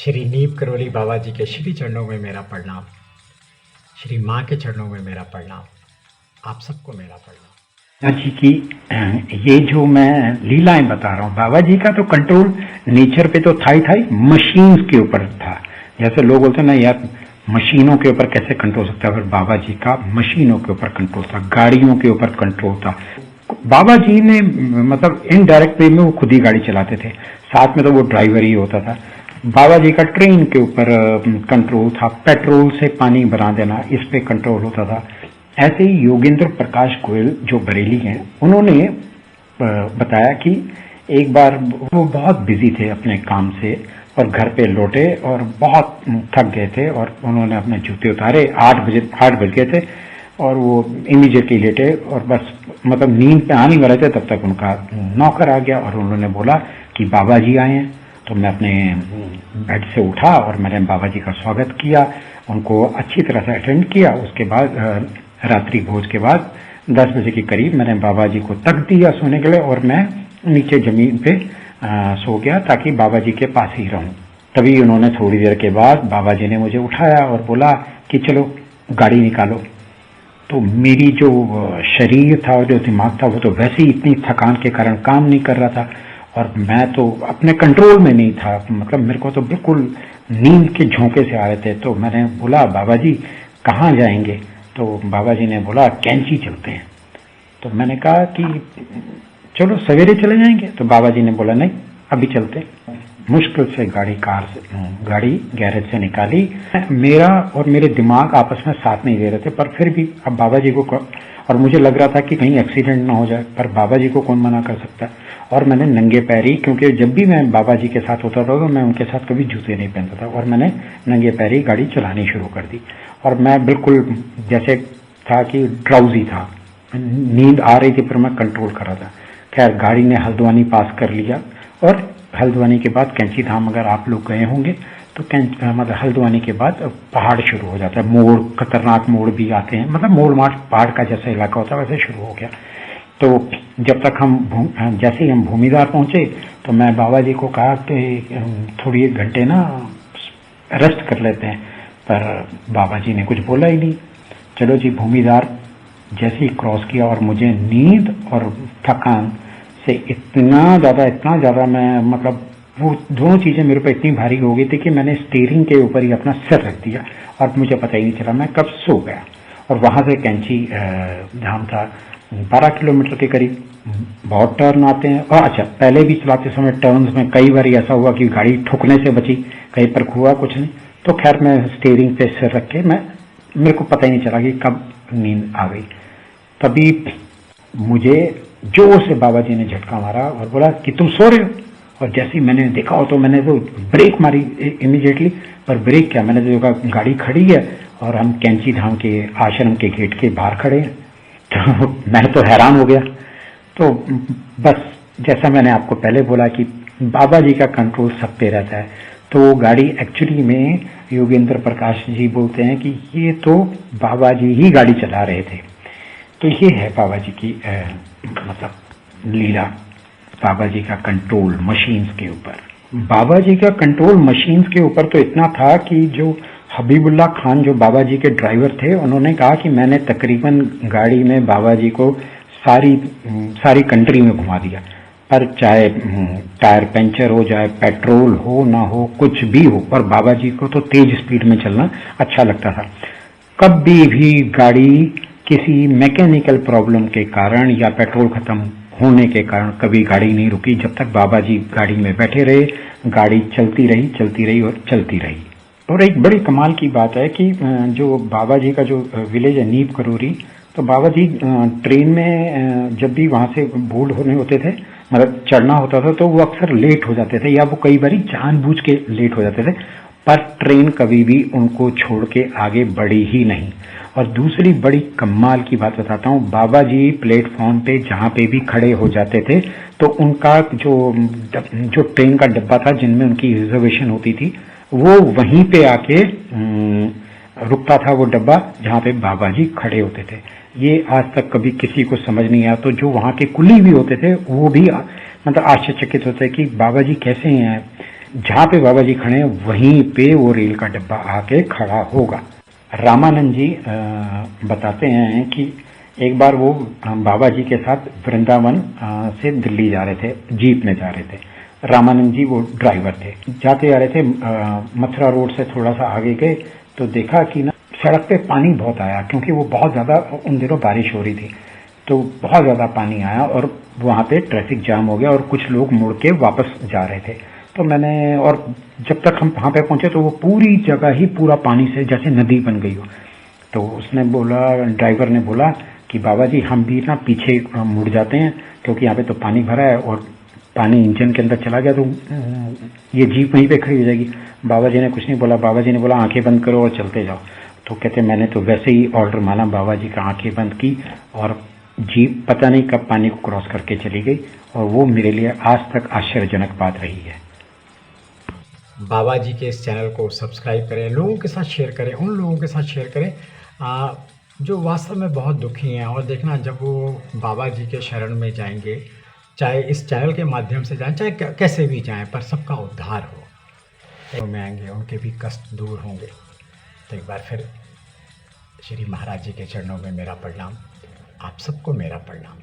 श्री नीम करोली बाबा जी के श्री चरणों में मेरा प्रणाम। श्री माँ के चरणों में मेरा प्रणाम। आप सबको मेरा प्रणाम। बाबा जी की ये जो मैं लीलाएं बता रहा हूँ, बाबा जी का तो कंट्रोल नेचर पे तो था ही, मशीन्स के ऊपर था। जैसे लोग बोलते हैं ना यार मशीनों के ऊपर कैसे कंट्रोल सकता है, पर बाबा जी का मशीनों के ऊपर कंट्रोल था, गाड़ियों के ऊपर कंट्रोल था। बाबा जी ने मतलब इनडायरेक्ट वे में वो खुद ही गाड़ी चलाते थे, साथ में तो वो ड्राइवर ही होता था। बाबा जी का ट्रेन के ऊपर कंट्रोल था, पेट्रोल से पानी बना देना इस पे कंट्रोल होता था। ऐसे ही योगेंद्र प्रकाश गोयल जो बरेली हैं, उन्होंने बताया कि एक बार वो बहुत बिजी थे अपने काम से और घर पे लौटे और बहुत थक गए थे और उन्होंने अपने जूते उतारे, 8 बज गए थे और वो इमीडिएटली लेटे और बस मतलब नींद पे आने वाले थे, तब तक उनका नौकर आ गया और उन्होंने बोला कि बाबा जी आए हैं। तो मैं अपने बेड से उठा और मैंने बाबा जी का स्वागत किया, उनको अच्छी तरह से अटेंड किया। उसके बाद रात्रि भोज के बाद 10 बजे के करीब मैंने बाबा जी को तक दिया सोने के लिए और मैं नीचे जमीन पे सो गया ताकि बाबा जी के पास ही रहूं। तभी उन्होंने थोड़ी देर के बाद बाबा जी ने मुझे उठाया और बोला कि चलो गाड़ी निकालो। तो मेरी जो शरीर था और जो दिमाग था वो तो वैसे ही इतनी थकान के कारण काम नहीं कर रहा था और मैं तो अपने कंट्रोल में नहीं था, मतलब मेरे को तो बिल्कुल नींद के झोंके से आ रहे थे। तो मैंने बोला बाबा जी कहाँ जाएंगे? तो बाबा जी ने बोला कैंची चलते हैं। तो मैंने कहा कि चलो सवेरे चले जाएंगे। तो बाबा जी ने बोला नहीं अभी चलते। मुश्किल से गाड़ी गैरेज से निकाली। मेरा और मेरे दिमाग आपस में साथ नहीं दे रहे थे, पर फिर भी अब बाबा जी को, और मुझे लग रहा था कि कहीं एक्सीडेंट ना हो जाए, पर बाबा जी को कौन मना कर सकता है। और मैंने नंगे पैरी, क्योंकि जब भी मैं बाबा जी के साथ होता था तो मैं उनके साथ कभी जूते नहीं पहनता था, और मैंने नंगे पैरी गाड़ी चलानी शुरू कर दी। और मैं बिल्कुल जैसे था कि ड्राउजी था, नींद आ रही थी पर मैं कंट्रोल कर रहा था। खैर गाड़ी ने हल्द्वानी पास कर लिया और हल्द्वानी के बाद कैंची धाम अगर आप लोग गए होंगे तो मतलब हल्द्वानी के बाद पहाड़ शुरू हो जाता है, मोड़, खतरनाक मोड़ भी आते हैं, मतलब मोड़ मार्च पहाड़ का जैसा इलाका होता है वैसे शुरू हो गया। तो जब तक जैसे ही हम भूमिदार पहुंचे तो मैं बाबा जी को कहा कि थोड़ी 1 घंटे ना रेस्ट कर लेते हैं, पर बाबा जी ने कुछ बोला ही नहीं। चलो जी, भूमिदार जैसे ही क्रॉस किया और मुझे नींद और थकान से इतना ज्यादा मैं मतलब वो दोनों चीजें मेरे पे इतनी भारी हो गई थी कि मैंने स्टीयरिंग के ऊपर ही अपना सिर रख दिया और मुझे पता ही नहीं चला मैं कब सो गया। और वहां से कैंची धाम था 12 किलोमीटर के करीब। बहुत टर्न आते हैं, और अच्छा पहले भी चलाते समय टर्न्स में कई बार ऐसा हुआ कि गाड़ी ठुकने से बची, कहीं पर हुआ कुछ नहीं। तो खैर मैं स्टीयरिंग पे सिर रख के मेरे को पता ही नहीं चला कि कब नींद आ गई। तभी मुझे जोर से बाबा जी ने झटका मारा और बोला कि तुम सो रहे हो। और जैसे ही मैंने देखा हो तो मैंने तो ब्रेक मारी इमीडिएटली, पर ब्रेक क्या, मैंने देखा गाड़ी खड़ी है और हम कैंची धाम के आश्रम के गेट के बाहर खड़े हैं। तो मैं तो हैरान हो गया। तो बस जैसा मैंने आपको पहले बोला कि बाबा जी का कंट्रोल सब पे रहता है, तो गाड़ी एक्चुअली में योगेंद्र प्रकाश जी बोलते हैं कि ये तो बाबा जी ही गाड़ी चला रहे थे। तो ये है बाबा जी की मतलब लीला, बाबा जी का कंट्रोल मशीन्स के ऊपर। बाबा जी का कंट्रोल मशीन्स के ऊपर तो इतना था कि जो हबीबुल्ला खान जो बाबा जी के ड्राइवर थे, उन्होंने कहा कि मैंने तकरीबन गाड़ी में बाबा जी को सारी कंट्री में घुमा दिया, पर चाहे टायर पंचर हो जाए, पेट्रोल हो ना हो, कुछ भी हो, पर बाबा जी को तो तेज स्पीड में चलना अच्छा लगता था। कभी भी गाड़ी किसी मैकेनिकल प्रॉब्लम के कारण या पेट्रोल खत्म होने के कारण कभी गाड़ी नहीं रुकी। जब तक बाबा जी गाड़ी में बैठे रहे, गाड़ी चलती रही और चलती रही। और एक बड़ी कमाल की बात है कि जो बाबा जी का जो विलेज है नीम करोली, तो बाबा जी ट्रेन में जब भी वहां से बोर्ड होने होते थे, मतलब चढ़ना होता था, तो वो अक्सर लेट हो जाते थे या वो कई बार जानबूझ के लेट हो जाते थे, पर ट्रेन कभी भी उनको छोड़ के आगे बढ़ी ही नहीं। और दूसरी बड़ी कमाल की बात बताता हूँ, बाबा जी प्लेटफॉर्म पे जहाँ पे भी खड़े हो जाते थे तो उनका जो ट्रेन का डब्बा था जिनमें उनकी रिजर्वेशन होती थी, वो वहीं पे आके रुकता था वो डब्बा जहाँ पे बाबा जी खड़े होते थे। ये आज तक कभी किसी को समझ नहीं आया। तो जो वहाँ के कुली भी होते थे वो भी मतलब आश्चर्यचकित होते कि बाबा जी कैसे हैं जहाँ पे बाबा जी खड़े हैं वहीं पे वो रेल का डिब्बा आके खड़ा होगा। रामानंद जी बताते हैं कि एक बार वो बाबा जी के साथ वृंदावन से दिल्ली जा रहे थे, जीप में जा रहे थे। रामानंद जी वो ड्राइवर थे। जाते जा रहे थे, मथुरा रोड से थोड़ा सा आगे गए तो देखा कि ना सड़क पे पानी बहुत आया, क्योंकि वो बहुत ज़्यादा उन दिनों बारिश हो रही थी, तो बहुत ज़्यादा पानी आया और वहाँ पे ट्रैफिक जाम हो गया और कुछ लोग मुड़ के वापस जा रहे थे। तो मैंने, और जब तक हम वहाँ पे पहुँचे तो वो पूरी जगह ही पूरा पानी से जैसे नदी बन गई हो। तो उसने बोला, ड्राइवर ने बोला कि बाबा जी हम भी ना पीछे मुड़ जाते हैं, क्योंकि यहाँ पे तो पानी भरा है और पानी इंजन के अंदर चला गया तो ये जीप वहीं पे खड़ी हो जाएगी। बाबा जी ने कुछ नहीं बोला, बाबा जी ने बोला आंखें बंद करो और चलते जाओ। तो कहते मैंने तो वैसे ही ऑर्डर माना, बाबा जी का आंखें बंद की और जीप पता नहीं कब पानी को क्रॉस करके चली गई, और वो मेरे लिए आज तक आश्चर्यजनक बात रही है। बाबा जी के इस चैनल को सब्सक्राइब करें, लोगों के साथ शेयर करें, उन लोगों के साथ शेयर करें जो वास्तव में बहुत दुखी हैं। और देखना, जब वो बाबा जी के शरण में जाएंगे, चाहे इस चैनल के माध्यम से जाएं, चाहे कैसे भी जाएं, पर सबका उद्धार हो, में आएंगे, उनके भी कष्ट दूर होंगे। तो एक बार फिर श्री महाराज जी के चरणों में मेरा प्रणाम, आप सबको मेरा प्रणाम।